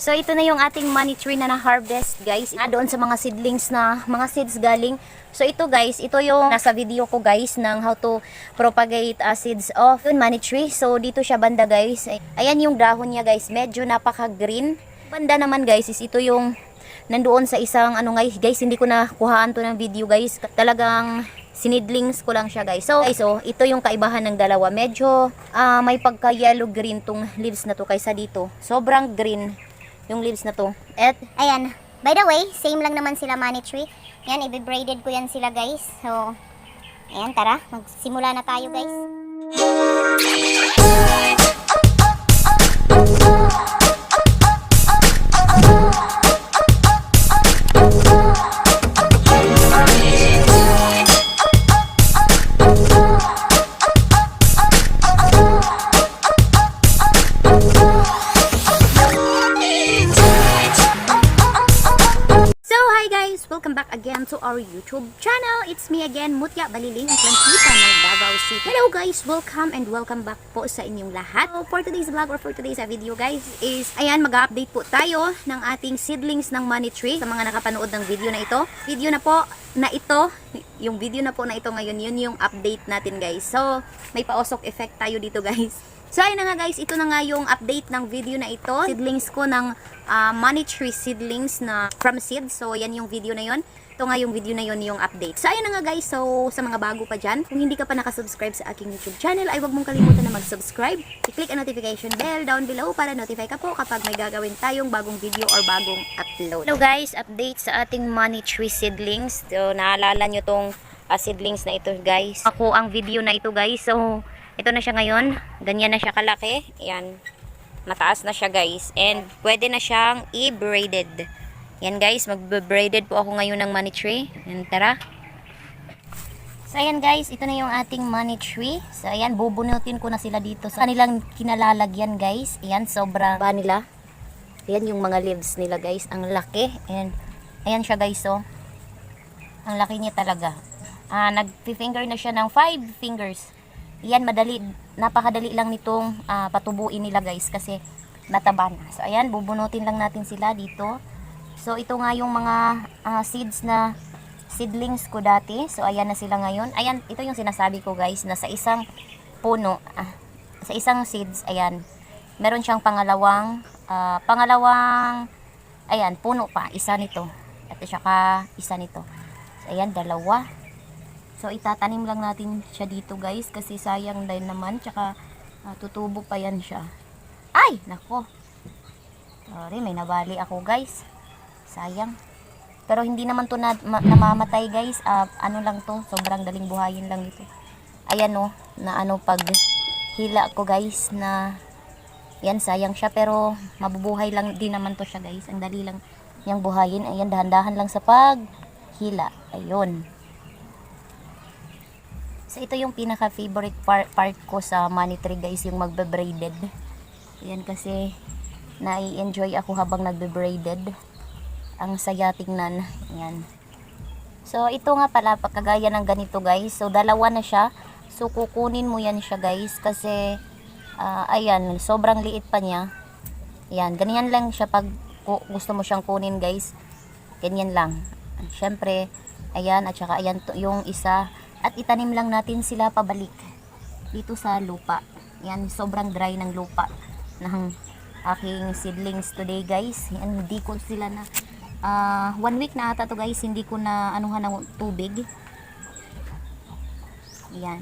So ito na yung ating money tree na na-harvest guys. Doon sa mga seedlings na mga seeds galing. So ito guys, ito yung nasa video ko guys ng how to propagate seeds of money tree. So dito siya banda guys. Ayan yung dahon niya guys, medyo napaka-green. Banda naman guys is ito yung nandoon sa isang ano guys, hindi ko na kuhaan to ng video guys. Talagang sinidlings ko lang siya guys. So guys, ito yung kaibahan ng dalawa. Medyo may pagka yellow green tong leaves na to kaysa dito. Sobrang green yung leaves na to. At Ayan. By the way, same lang naman sila money tree. Yan, i-braided ko yan sila guys. So, ayan, tara. Magsimula na tayo guys. welcome back again to our YouTube channel. It's me again, Mutya Baliling, ang Plantita ng Davao City. Hello guys, welcome and welcome back po sa inyong lahat. So, for today's vlog or for today's video guys is, ayan, mag-update po tayo ng ating seedlings ng money tree. Sa mga nakapanood ng video na ito, yung video na po na ito ngayon, yun yung update natin guys. So, may paosok effect tayo dito guys. So ayun na nga guys, ito na nga yung update ng video na ito. Seedlings ko ng money tree seedlings na from seeds. So yan yung video na yon. Ito nga yung video na yon yung update. So ayun na nga guys, so sa mga bago pa dyan, kung hindi ka pa nakasubscribe sa aking YouTube channel, ay wag mong kalimutan na mag-subscribe. I-click ang notification bell down below para notify ka po kapag may gagawin tayong bagong video or bagong upload. Hello guys, update sa ating money tree seedlings. So naalala nyo tong seedlings na ito guys. Ako ang video na ito guys. So ito na siya ngayon. Ganyan na siya kalaki. Ayan. Mataas na siya guys. And pwede na siyang i-braided. Yan guys. Mag-braided po ako ngayon ng money tree. Ayan, tara. So ayan guys. Ito na yung ating money tree. So ayan. Bubunutin ko na sila dito sa kanilang kinalalagyan guys. Ayan. Sobrang ba nila. Ayan yung mga leaves nila guys. Ang laki. And ayan siya guys. So. Ang laki niya talaga. Nag-finger na siya ng 5 fingers. Yan, napakadali lang nitong patubuin nila guys kasi nataba na. So ayan, bubunutin lang natin sila dito. So ito nga yung mga seeds na seedlings ko dati. So ayan na sila ngayon. Ayan, ito yung sinasabi ko guys na sa isang puno, sa isang seeds, ayan, meron siyang pangalawang, ayan, puno pa, isa nito. At saka isa nito. So ayan, dalawa. So itatanim lang natin siya dito guys kasi sayang din naman, tsaka tutubo pa yan siya. Ay, nako. Sorry, may nabali ako guys. Sayang. Pero hindi naman to namamatay guys. Ano lang to, sobrang daling buhayin lang ito. Ayan na pag hila ko guys na yan, sayang siya pero mabubuhay lang din naman to siya guys. Ang dali lang niyang buhayin. Ayan, dahan-dahan lang sa pag hila. Ayun. So ito yung pinaka favorite part ko sa money tree guys, yung magbe-braided. Yan kasi nai-enjoy ako habang nagbe-braided. Ang saya tingnan. Yan. So ito nga pala, pagkagaya ng ganito guys. So dalawa na siya. So kukunin mo yan siya guys kasi ayan, sobrang liit pa niya. Yan, ganyan lang siya pag gusto mo siyang kunin guys. Ganyan lang. Syempre, ayan, at saka ayan yung isa. At itanim lang natin sila pabalik dito sa lupa. Yan, sobrang dry ng lupa ng aking seedlings today guys. Yan, hindi ko sila na 1 week na ata to guys, hindi ko na anuhan ng tubig. Yan.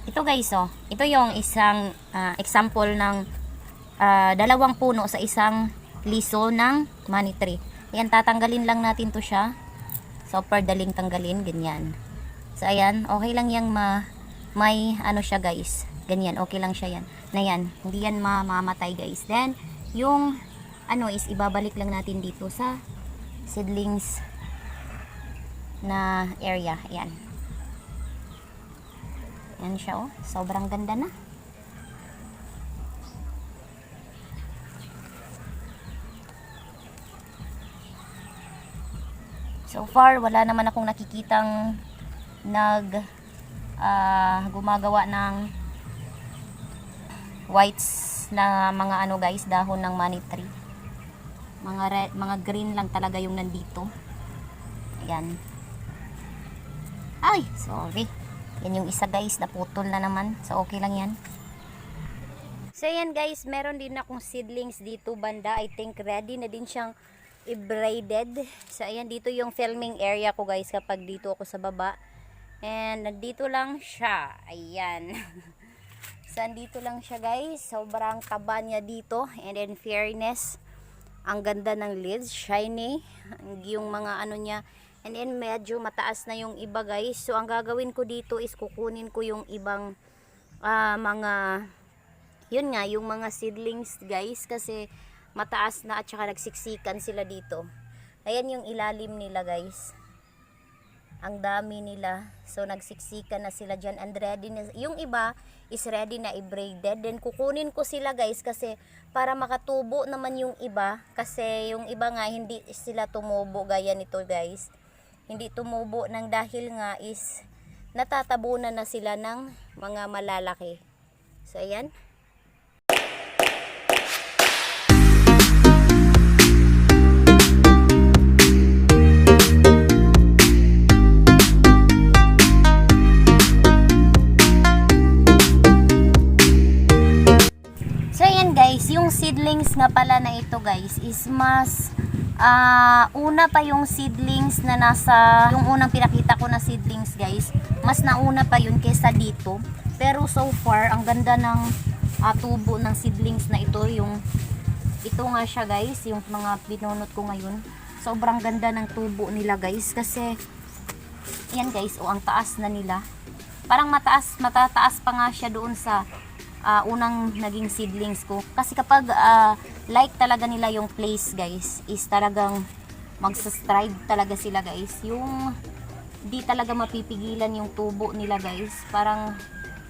Ito guys, ito yung isang example ng dalawang puno sa isang liso ng money tree. Yan, tatanggalin lang natin to siya. Super daling tanggalin, ganyan. So ayan, okay lang yang may ano siya guys. Ganyan, okay lang siya yan. Na yan, hindi yan mamamatay guys. Then, yung ano is ibabalik lang natin dito sa seedlings na area. Ayan. Ayan siya sobrang ganda na. So far, wala naman akong nakikitang gumagawa ng white na mga ano guys, dahon ng money tree. Mga red, mga green lang talaga yung nandito. Ayan. Ay, sorry. Yan yung isa guys, naputol na naman. So okay lang yan. So yan guys, meron din akong seedlings dito banda. I think ready na din siyang i-braided. So ayan, dito yung filming area ko guys kapag dito ako sa baba. And nandito lang siya. Ayan. So andito lang siya guys. Sobrang taba niya dito. And in fairness, ang ganda ng leaves, shiny. Yung mga ano niya. And then medyo mataas na yung iba guys. So ang gagawin ko dito is kukunin ko yung ibang mga, yun nga, yung mga seedlings guys. Kasi mataas na at saka nagsiksikan sila dito. Ayan yung ilalim nila guys. Ang dami nila. So nagsiksikan na sila dyan. And ready na, yung iba is ready na i-braided. Then kukunin ko sila guys kasi para makatubo naman yung iba. Kasi yung iba nga hindi sila tumubo gaya nito guys. Hindi tumubo ng dahil nga is natatabunan na sila ng mga malalaki. So ayan. Yung seedlings nga pala na ito guys is mas una pa yung seedlings na nasa yung unang pinakita ko na seedlings guys, mas nauna pa yun kaysa dito. Pero so far ang ganda ng tubo ng seedlings na ito. Yung ito nga siya guys, yung mga pinunot ko ngayon, sobrang ganda ng tubo nila guys. Kasi yan guys, ang taas na nila, parang matataas pa nga siya doon sa unang naging seedlings ko. Kasi kapag like talaga nila yung place guys, is talagang magsastrive talaga sila guys. Yung di talaga mapipigilan yung tubo nila guys. Parang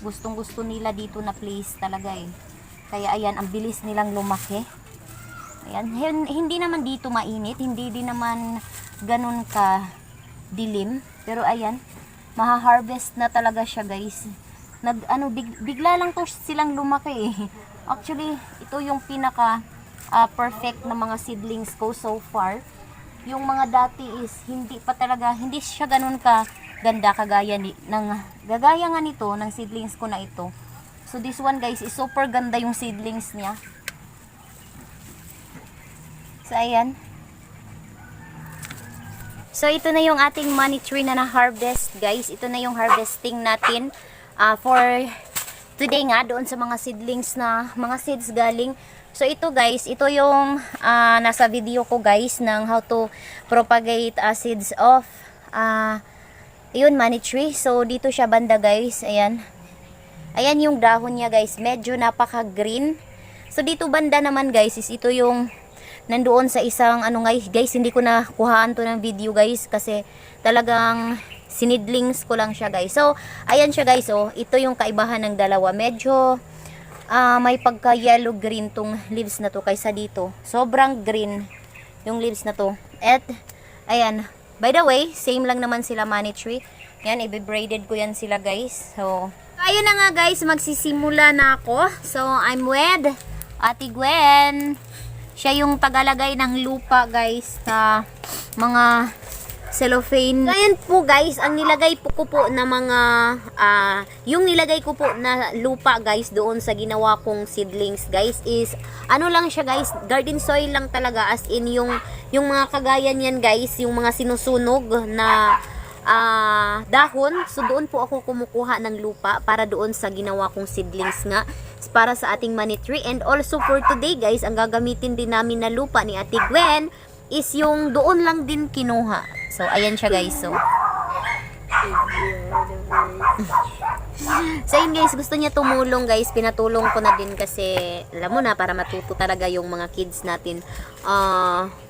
gustong gusto nila dito na place talaga eh. Kaya ayan, ang bilis nilang lumaki. Ayan, hindi naman dito mainit, hindi din naman ganun ka dilim. Pero ayan, maha-harvest na talaga siya guys. Bigla lang to silang lumaki eh. Actually, ito yung pinaka perfect na mga seedlings ko so far. Yung mga dati is hindi siya ganun ka ganda kagaya gagaya nga nito ng seedlings ko na ito. So this one guys is super ganda yung seedlings niya. So ayan. So ito na yung ating money tree na na-harvest guys. Ito na yung harvesting natin. For today nga doon sa mga seedlings na mga seeds galing. So ito guys, ito yung nasa video ko guys ng how to propagate seeds of yun, money tree. So dito siya banda guys, ayan. Ayan yung dahon niya guys, medyo napaka green. So dito banda naman guys is ito yung nandoon sa isang guys, hindi ko na kuhaan to ng video guys kasi talagang sinidlings ko lang siya guys. So ayan siya guys, oh, ito yung kaibahan ng dalawa. Medyo may pagka yellow green tong leaves na to kaysa dito. Sobrang green yung leaves na to. At ayan, by the way, same lang naman sila money tree. Yan, i-braided ko yan sila guys. So ayun na nga guys, magsisimula na ako. So I'm with Ate Gwen. Siya yung tagalagay ng lupa guys sa mga cellophane. Ayan po guys, ang nilagay ko po na mga yung nilagay ko po na lupa guys doon sa ginawa kong seedlings guys is lang siya guys, garden soil lang talaga, as in yung mga kagaya niyan guys, yung mga sinusunog na dahon. So doon po ako kumukuha ng lupa para doon sa ginawa kong seedlings nga para sa ating money tree. And also for today guys, ang gagamitin din namin na lupa ni Ate Gwen is yung doon lang din kinuha. So, ayan siya guys. So, yun guys, gusto niya tumulong guys. Pinatulong ko na din kasi, alam mo na, para matuto talaga yung mga kids natin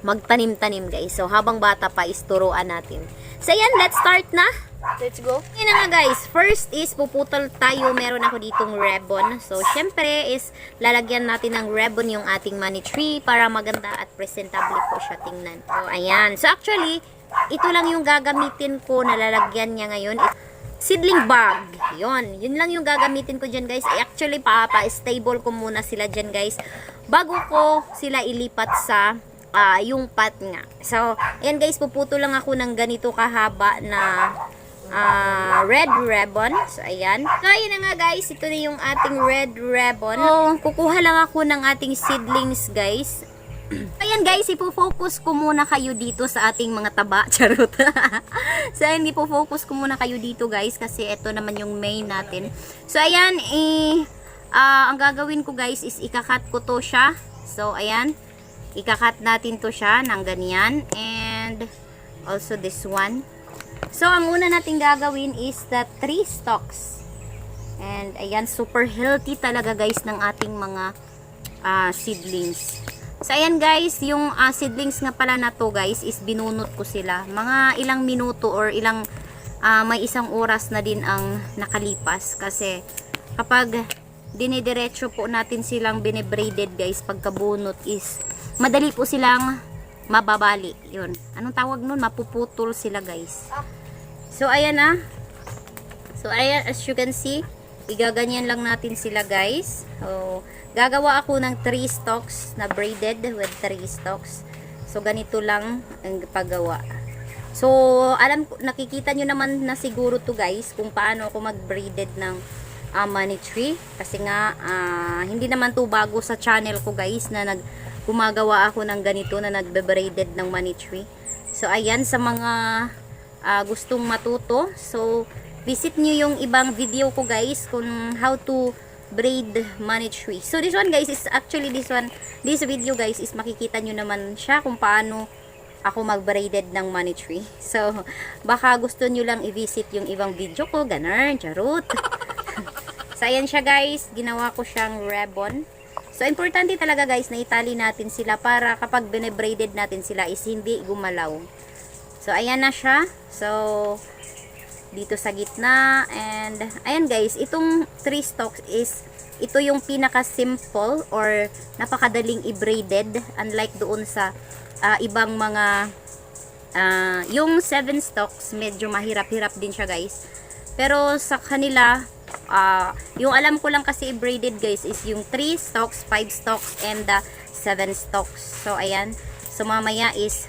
magtanim-tanim guys. So, habang bata pa, isturuan natin. So, ayan, let's start na. Let's go. Yun na nga guys. First is puputol tayo. Meron ako ditong ribbon. So, syempre is lalagyan natin ng ribbon yung ating money tree para maganda at presentable po siya tingnan. So, ayan. So, actually, ito lang yung gagamitin ko na lalagyan niya ngayon. seedling bag. Yun lang yung gagamitin ko dyan guys. Actually, stable ko muna sila dyan guys. Bago ko sila ilipat sa yung pot nga. So, ayan guys, puputo lang ako ng ganito kahaba na red ribbon. So, ayan. So, ayan na nga guys. Ito na yung ating red ribbon. So, kukuha lang ako ng ating seedlings guys. Ayan guys, ipo-focus ko muna kayo dito sa ating mga taba. Charot. So, ayan, ipo-focus ko muna kayo dito guys kasi ito naman yung main natin. So, ayan, ang gagawin ko guys is ikakat ko to siya. So, ayan, ikakat natin to siya ng ganyan. And also this one. So, ang una natin gagawin is the 3 stalks. And ayan, super healthy talaga guys ng ating mga seedlings. So, ayan guys, yung seedlings nga pala na to guys is binunot ko sila. Mga ilang minuto or may isang oras na din ang nakalipas. Kasi kapag dinidiretso po natin silang binibraided guys, pagkabunot is madali po silang mababali. Yun. Anong tawag nun? Mapuputol sila guys. So, ayan na. So, ayan, as you can see, igaganyan lang natin sila guys. So, gagawa ako ng 3 stalks na braided with 3 stalks. So, ganito lang ang paggawa. So, nakikita nyo naman na siguro to guys kung paano ako mag-braided ng money tree. Kasi nga, hindi naman to bago sa channel ko guys na gumagawa ako ng ganito na nagbe-braided ng money tree. So, ayan, sa mga gustong matuto. So, visit nyo yung ibang video ko guys kung how to braid money tree. So this one guys is actually this video guys is makikita nyo naman siya kung paano ako mag-braided ng money tree. So baka gusto nyo lang i-visit yung ibang video ko, ganun, charot. So ayan siya guys, ginawa ko siyang ribbon. So importante talaga guys na itali natin sila para kapag bine-braided natin sila is hindi gumalaw. So ayan na siya. So dito sa gitna, and ayan guys, itong 3 stalks is ito yung pinaka simple or napakadaling i-braided, unlike doon sa ibang mga yung 7 stalks medyo mahirap-hirap din siya guys, pero sa kanila yung alam ko lang kasi i-braided guys is yung 3 stalks, 5 stalks and 7 stalks. So ayan, so mamaya is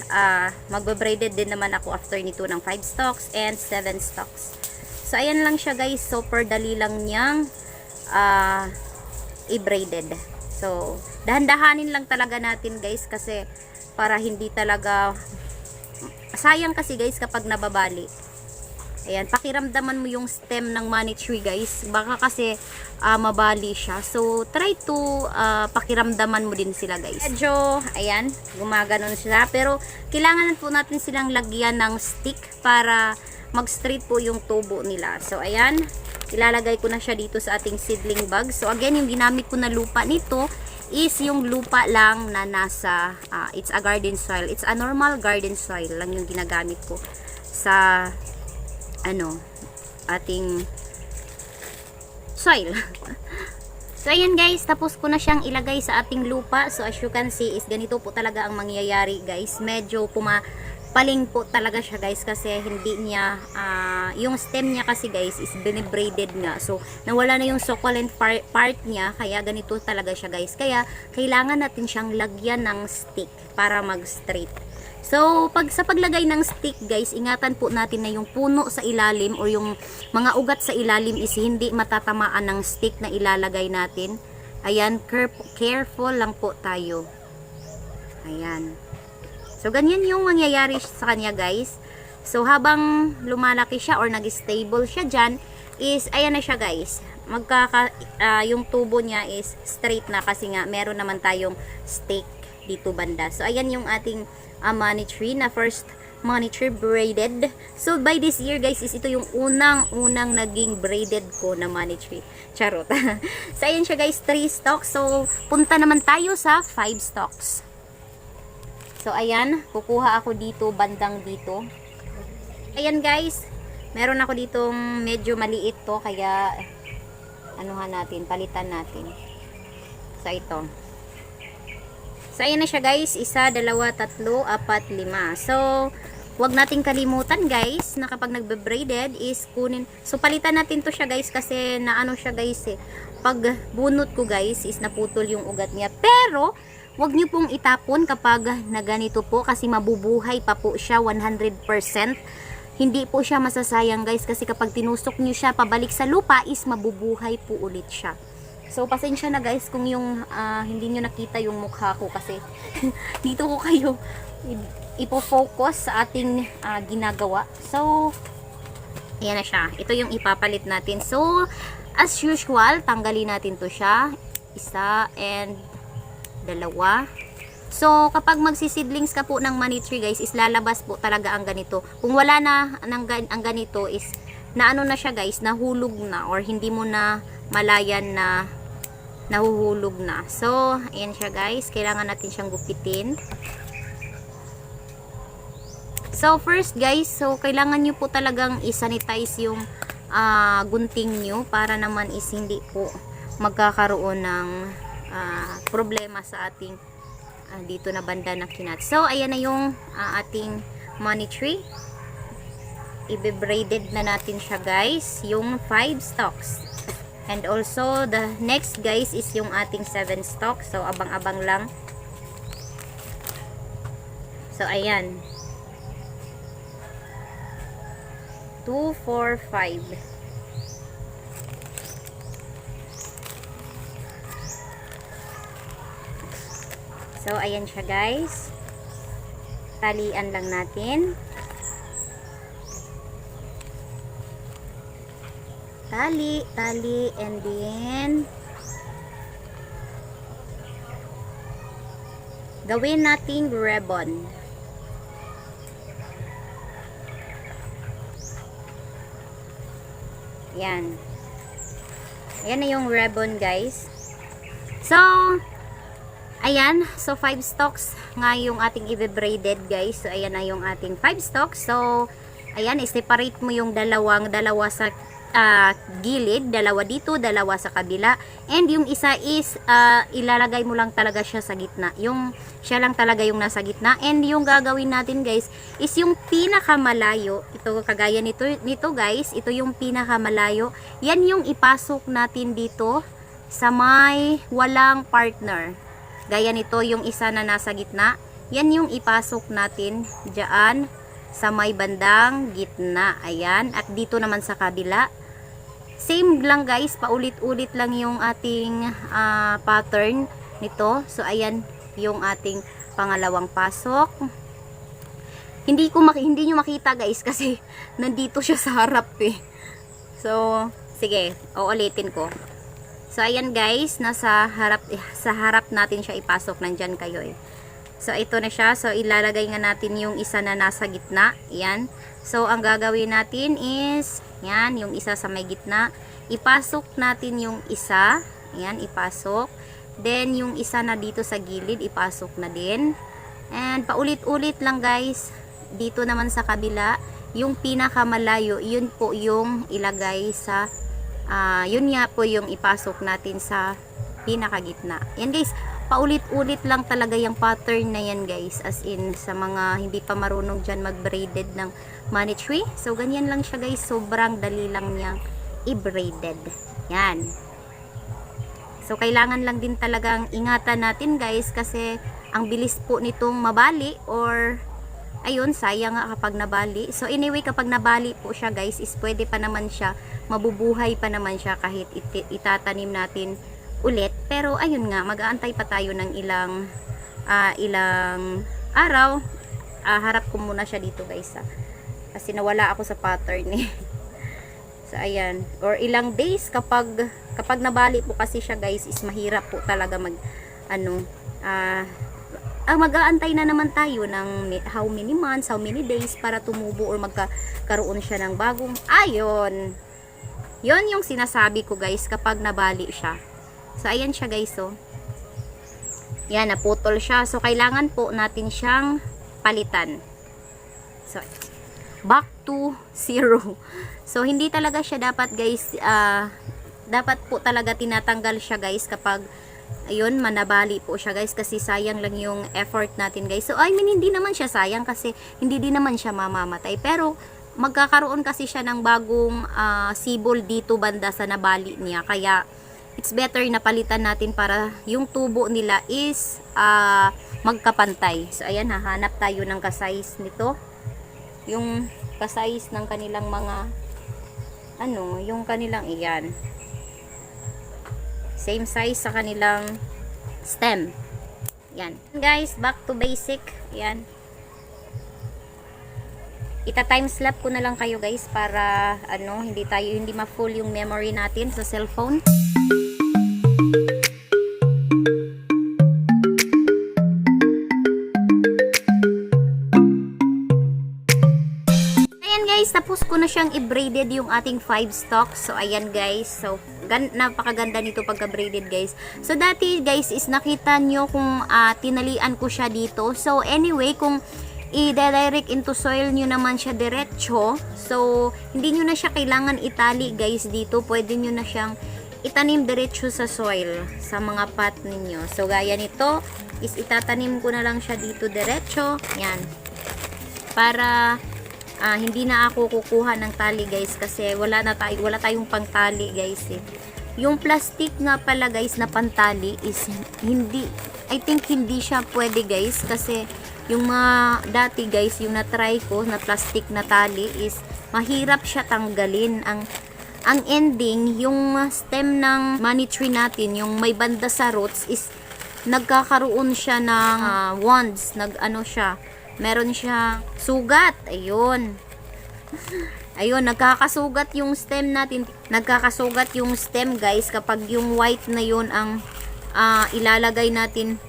magbe-braided din naman ako after nito ng 5 stalks and 7 stalks. So ayan lang siya guys, super dali lang niyang i-braided. So dahan-dahanin lang talaga natin guys kasi para hindi talaga sayang kasi guys kapag nababali. Ayan, pakiramdaman mo yung stem ng money tree guys, baka kasi mabali siya. So try to pakiramdaman mo din sila guys. Medyo ayan, gumaganon sila, pero kailangan po natin silang lagyan ng stick para mag straight po yung tubo nila. So ayan, ilalagay ko na siya dito sa ating seedling bag. So again, yung ginamit ko na lupa nito is yung lupa lang na nasa it's a garden soil. It's a normal garden soil lang yung ginagamit ko sa ating soil. So ayan guys, tapos ko na siyang ilagay sa ating lupa. So as you can see is ganito po talaga ang mangyayari guys. Medyo pumapaling po talaga siya guys kasi hindi niya yung stem niya kasi guys is binibraided nga. So nawala na yung succulent part niya, kaya ganito talaga siya guys. Kaya kailangan natin siyang lagyan ng stick para mag-straight. So, sa paglagay ng stick guys, ingatan po natin na yung puno sa ilalim o yung mga ugat sa ilalim is hindi matatamaan ng stick na ilalagay natin. Ayan, careful lang po tayo. Ayan. So, ganyan yung mangyayari sa kanya guys. So, habang lumalaki siya or nag-stable siya dyan, is, ayan na siya guys. Yung tubo niya is straight na kasi nga meron naman tayong stick dito banda. So, ayan yung ating money tree na first money tree braided. So, by this year guys, is ito yung unang naging braided ko na money tree. Charot. So, ayan siya guys, 3 stalks. So, punta naman tayo sa 5 stalks. So, ayan, kukuha ako dito, bandang dito. Ayan guys, meron ako ditong medyo maliit to, kaya anuhan natin, palitan natin. So, ito. So, ayan na siya guys. 1, 2, 3, 4, 5. So, wag nating kalimutan guys na kapag nagbe-braided is kunin. So palitan natin to siya guys kasi naano siya guys eh. Pag bunot ko guys is naputol yung ugat niya. Pero wag niyo pong itapon kapag na ganito po kasi mabubuhay pa po siya 100%. Hindi po siya masasayang guys kasi kapag tinusok niyo siya pabalik sa lupa is mabubuhay po ulit siya. So pasensya na guys kung yung hindi niyo nakita yung mukha ko kasi dito ko kayo ipo-focus sa ating ginagawa. So ayan na siya. Ito yung ipapalit natin. So as usual, tanggalin natin to siya. Isa and dalawa. So kapag magsisidlings ka po ng money tree guys, is lalabas po talaga ang ganito. Kung wala na ang ganito is na ano na siya guys, nahulog na or hindi mo na malayan na nahuhulog na. So ayan siya guys, kailangan natin siyang gupitin. So first guys, so kailangan nyo po talagang isanitize yung gunting nyo para naman is hindi po magkakaroon ng problema sa ating dito na banda na kinat. So ayan na yung ating money tree. Ibe-braided na natin siya guys, yung 5 stalks. And also the next guys is yung ating 7 stalks. So abang-abang lang. So ayan. 2, 4, 5. So, ayan siya guys. Talian lang natin. Tali, and then gawin nating ribbon. Yan. Ayan na yung ribbon guys. So, ayan. So, 5 stalks nga yung ating i-braided guys. So, ayan na yung ating 5 stalks. So, ayan. I-separate mo yung dalawa sa gilid. Dalawa dito, dalawa sa kabila. And yung isa is ilalagay mo lang talaga siya sa gitna. Siya lang talaga yung nasa gitna. And yung gagawin natin guys is yung pinakamalayo. Ito kagaya nito guys. Ito yung pinakamalayo. Yan yung ipasok natin dito sa may walang partner. Gaya nito yung isa na nasa gitna. Yan yung ipasok natin dyan sa may bandang gitna. Ayan. At dito naman sa kabila. Same lang guys, paulit-ulit lang yung ating pattern nito. So ayan yung ating pangalawang pasok. Hindi nyo makita guys kasi nandito siya sa harap eh. So sige, uulitin ko. So ayan guys, sa harap natin siya ipasok, nandyan kayo eh. So ito na siya. So ilalagay nga natin yung isa na nasa gitna. Ayan. So ang gagawin natin is yan, yung isa sa may gitna. Ipasok natin yung isa. Ayan, ipasok. Then yung isa na dito sa gilid, ipasok na din. And paulit-ulit lang guys. Dito naman sa kabila, yung pinakamalayo, yun po yung ilagay sa yun nga po yung ipasok natin sa pinakagitna. Yan guys, paulit-ulit lang talaga yung pattern na yan guys, as in sa mga hindi pa marunong dyan mag-braided ng money tree. So ganyan lang siya guys, sobrang dali lang niyang i-braided. Yan. So kailangan lang din talagang ingatan natin guys kasi ang bilis po nitong mabali or ayun, sayang nga kapag nabali. So anyway, kapag nabali po siya guys is pwede pa naman siya, mabubuhay pa naman siya kahit itatanim natin ulit. Pero ayun nga, mag-aantay pa tayo ng ilang araw. Harap ko muna siya dito guys kasi nawala ako sa pattern eh. So ayan, or ilang days kapag nabali po kasi siya guys is mahirap po talaga mag-aantay na naman tayo ng how many months, how many days para tumubo or magkaroon siya ng bagong ayon. Yon yung sinasabi ko guys kapag nabali siya. So ayan siya guys, so yan, naputol siya. So kailangan po natin siyang palitan. So back to 0. So hindi talaga siya dapat guys, dapat po talaga tinatanggal siya guys kapag ayun, manabali po siya guys kasi sayang lang yung effort natin guys. So I mean hindi naman siya sayang kasi hindi din naman siya mamamatay, pero magkakaroon kasi siya ng bagong sibol dito banda sa nabali niya, kaya it's better na palitan natin para yung tubo nila is magkapantay. So ayan, hahanap tayo ng kasize nito, yung kasize ng kanilang mga yung kanilang iyan, same size sa kanilang stem. Yan guys, back to basic. Yan, ita-timeslap ko na lang kayo guys para hindi ma-full yung memory natin sa cellphone. Ayan guys, tapos ko na siyang i-braided yung ating 5 stalks. So ayan guys, so napakaganda nito pagka braided guys. So dati guys is nakita nyo kung tinalian ko siya dito. So anyway, kung i-direct into soil nyo naman siya diretso, so hindi nyo na siya kailangan itali guys dito. Pwede nyo na siyang itanim diretso sa soil, sa mga pot ninyo. So gaya nito is itatanim ko na lang siya dito diretso. Yan, para hindi na ako kukuha ng tali guys kasi wala tayong pangtali guys eh. Yung plastic nga pala guys na pantali is I think hindi siya pwede guys, kasi yung mga dati guys, yung na-try ko na plastic na tali is mahirap siya tanggalin. Ang ending, yung stem ng money tree natin, yung may banda sa roots is nagkakaroon siya ng wands, siya, meron siya sugat. Ayun. Ayun, nagkakasugat yung stem natin. Nagkakasugat yung stem guys kapag yung white na yun ang ilalagay natin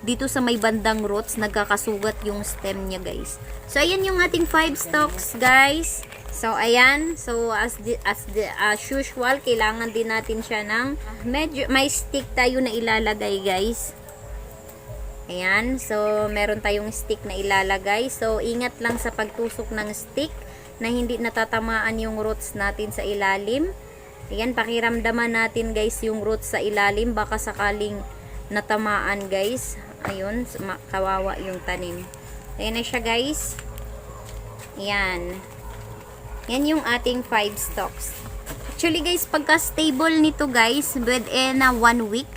dito sa may bandang roots, nagkakasugat yung stem niya guys. So ayan yung ating 5 stalks guys. So ayan, so as usual, kailangan din natin siya ng medyo may stick tayo na ilalagay guys. Ayan, so meron tayong stick na ilalagay. So ingat lang sa pagtusok ng stick na hindi natatamaan yung roots natin sa ilalim. Ayan, pakiramdaman natin guys yung roots sa ilalim, baka sakaling natamaan guys. Ayun, kawawa yung tanim. Ayan na siya guys. Ayan. Yan yung ating 5 stalks. Actually guys, pagka stable nito guys, within 1 week,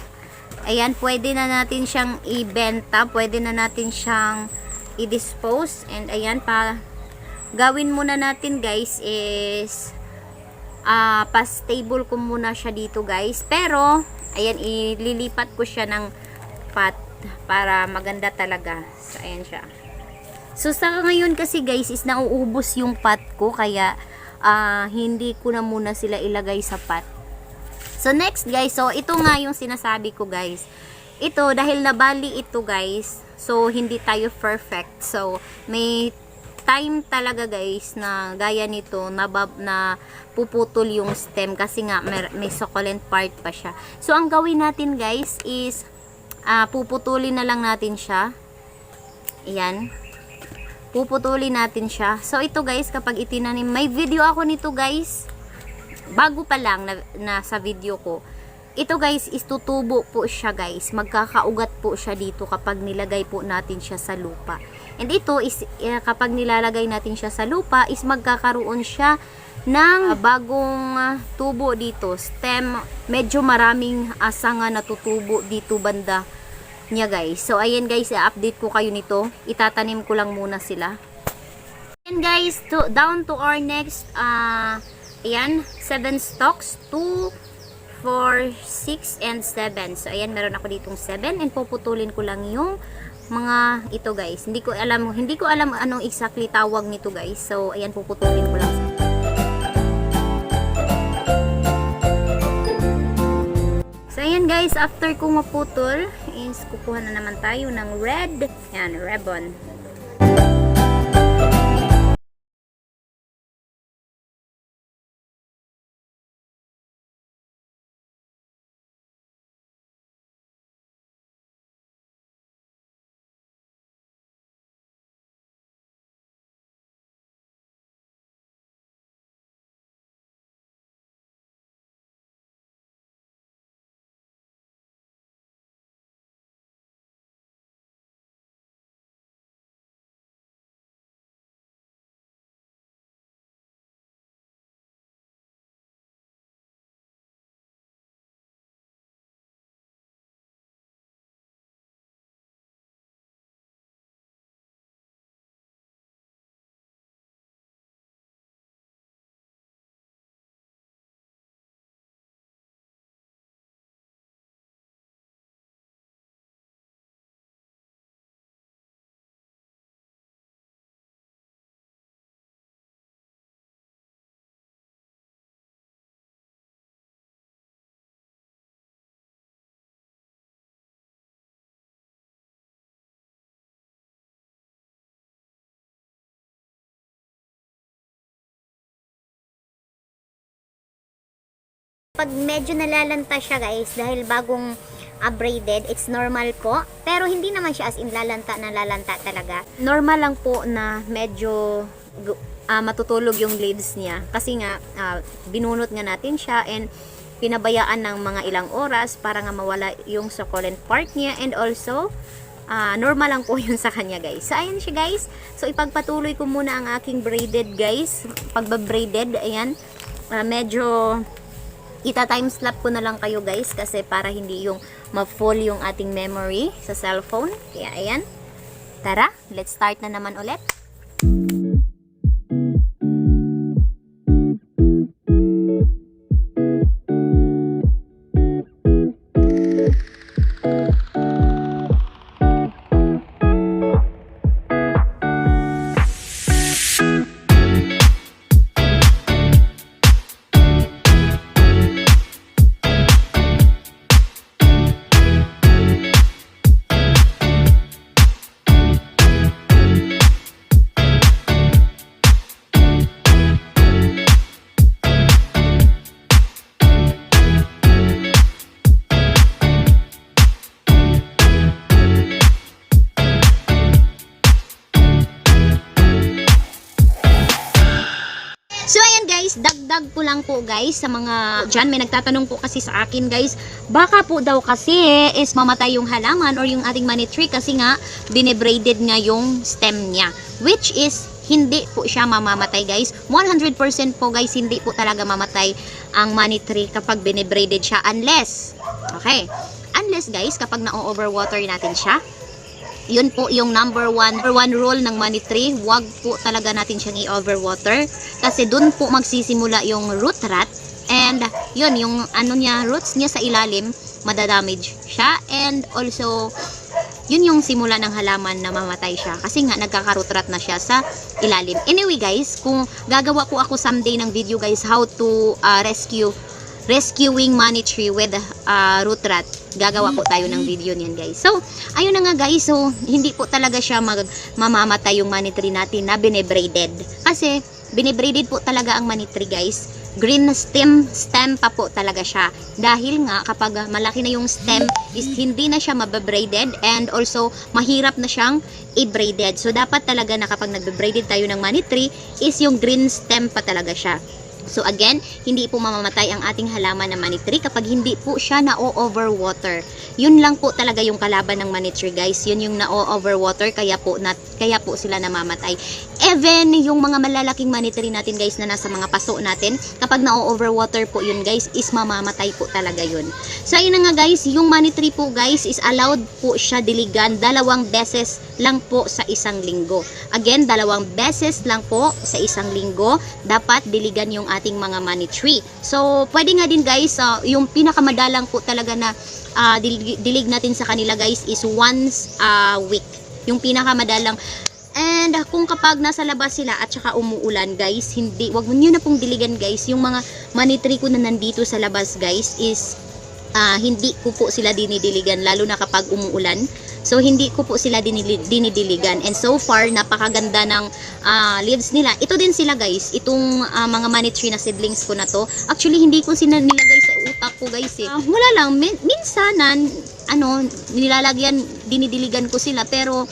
ayan, pwede na natin siyang ibenta, pwede na natin siyang i-dispose. And ayan, gawin muna natin guys is pa-stable ko muna siya dito guys. Pero ayan, ililipat ko siya ng pot para maganda talaga. So ayan siya. So sa ngayon kasi guys is nauubos yung pot ko, kaya hindi ko na muna sila ilagay sa pot. So next guys, so ito nga yung sinasabi ko guys. Ito dahil nabali ito guys, so hindi tayo perfect. So may time talaga guys na gaya nito na puputol yung stem kasi nga may succulent part pa siya. So ang gawin natin guys is puputulin na lang natin siya. Ayan. Puputulin natin siya. So ito guys, kapag itinanim, may video ako nito guys. Bago pa lang na sa video ko. Ito guys, is tutubo po siya guys. Magkakaugat po siya dito kapag nilagay po natin siya sa lupa. And ito is kapag nilalagay natin siya sa lupa is magkakaroon siya ng bagong tubo dito. Stem, medyo maraming sanga na tutubo dito banda niya guys. So ayan guys, i-update ko kayo nito. Itatanim ko lang muna sila. And guys, down to our next ayan, 7 stalks, 2, 4, 6, and 7. So, ayan, meron ako ditong 7. And puputulin ko lang yung mga ito, guys. Hindi ko alam anong exactly tawag nito, guys. So, ayan, puputulin ko lang. So, ayan, guys. After ko maputol, is kukuha na naman tayo ng red. Ayan, ribbon. Pag medyo nalalanta siya guys, dahil bagong braided, it's normal po. Pero hindi naman siya as in lalanta na lalanta talaga. Normal lang po na medyo matutulog yung leaves niya. Kasi nga, binunot nga natin siya and pinabayaan ng mga ilang oras para nga mawala yung succulent part niya. And also, normal lang po yun sa kanya guys. So, ayan siya guys. So, ipagpatuloy ko muna ang aking braided guys. Pagba-braided, ayan. Medyo ita-timeslap ko na lang kayo guys kasi para hindi yung ma-full yung ating memory sa cellphone. Kaya ayan. Tara, let's start na naman ulit. So, ayan guys, dagdag ko lang po guys sa mga dyan. May nagtatanong po kasi sa akin guys, baka po daw kasi is mamatay yung halaman or yung ating money tree kasi nga binibraided nga yung stem niya. Which is, hindi po siya mamamatay guys. 100% po guys, hindi po talaga mamatay ang money tree kapag binibraided siya. Unless, okay, unless guys, kapag na-overwater natin siya, yun po yung number one rule ng money tree. Huwag po talaga natin siyang i-overwater kasi dun po magsisimula yung root rot and yun yung roots niya sa ilalim madadamage siya and also yun yung simula ng halaman na mamatay siya kasi nga nagkaka-root rot na siya sa ilalim. Anyway guys, kung gagawa po ako someday ng video guys how to rescuing money tree with root rot, gagawa po tayo ng video niyan guys. So, ayun na nga guys. So, hindi po talaga siya mamamatay yung money tree natin na binibraided. Kasi, binibraided po talaga ang money tree guys. Green stem pa po talaga siya. Dahil nga, kapag malaki na yung stem, is hindi na siya mababraided and also, mahirap na siyang i-braided. So, dapat talaga na kapag nagbe-braided tayo ng money tree, is yung green stem pa talaga siya. So again, hindi po mamamatay ang ating halaman na money tree kapag hindi po siya na-overwater. Yun lang po talaga yung kalaban ng money tree guys. Yun yung na-overwater kaya po sila namamatay. Even yung mga malalaking money tree natin guys na nasa mga paso natin, kapag na-overwater po yun guys, is mamamatay po talaga yun. So ayun na nga guys, yung money tree po guys is allowed po siya diligan 2 beses lang po sa isang linggo. Again, 2 beses lang po sa isang linggo dapat diligan yung ating mga money tree. So, pwede nga din guys, yung pinakamadalang po talaga na dilig natin sa kanila guys is once a week. Yung pinakamadalang. And kung kapag nasa labas sila at saka umuulan guys, wag niyo na pong diligan guys. Yung mga money tree ko na nandito sa labas guys is hindi ko po sila dinidiligan lalo na kapag umuulan. So, hindi ko po sila dinidiligan. And so far, napakaganda ng leaves nila. Ito din sila guys. Itong mga money tree na seedlings ko na to. Actually, hindi ko sila nilagay sa utak ko guys eh. Wala lang. Minsan, nilalagyan, dinidiligan ko sila. Pero,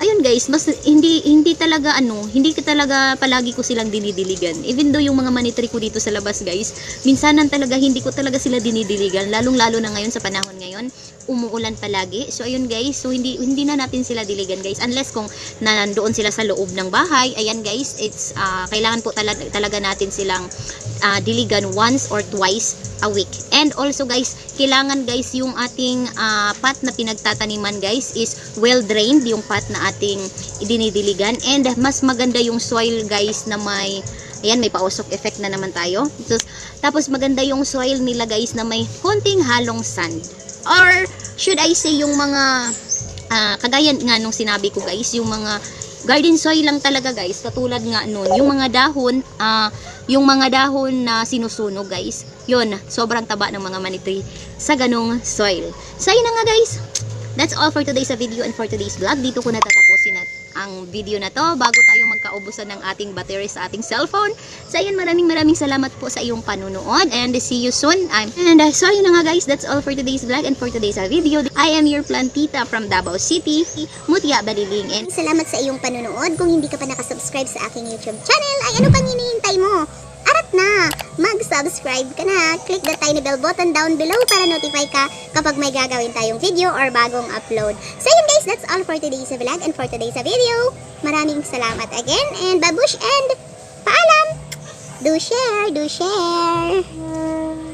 ayun guys, mas hindi talaga palagi ko silang dinidiligan. Even though yung mga money tree ko dito sa labas guys, minsanan talaga hindi ko talaga sila dinidiligan, lalong-lalo na ngayon sa panahon ngayon, umuulan palagi. So ayun guys, so hindi na natin sila diligan guys unless kung nandoon sila sa loob ng bahay. Ayan guys, it's kailangan po talaga natin silang diligan once or twice a week. And also guys, kailangan guys yung ating pot na pinagtataniman guys is well drained, yung pot na ating dinidiligan, and mas maganda yung soil guys na may pausok effect na naman tayo. Tapos maganda yung soil nila guys na may konting halong sand. Or should I say yung mga kagaya nga nung sinabi ko guys, yung mga garden soil lang talaga guys, katulad nga nun, yung mga dahon na sinusunog guys, yun, sobrang taba ng mga money tree sa ganong soil. So yun na nga guys, that's all for today's video and for today's vlog. Dito ko natatapusin at ang video na to bago tayo magkaubusan ng ating battery sa ating cellphone. So ayun, maraming salamat po sa iyong panunood and see you soon. So ayun na nga guys, that's all for today's vlog and for today's video. I am your plantita from Davao City, Mutia Baliling. And Salamat sa iyong panunood. Kung hindi ka pa nakasubscribe sa aking YouTube channel, ay ano pang hinihintay mo? Arat na! Mag-subscribe ka na. Click the tiny bell button down below para notify ka kapag may gagawin tayong video or bagong upload. So yun guys, that's all for today's vlog and for today's video. Maraming salamat again and babush and paalam! Do share! Do share!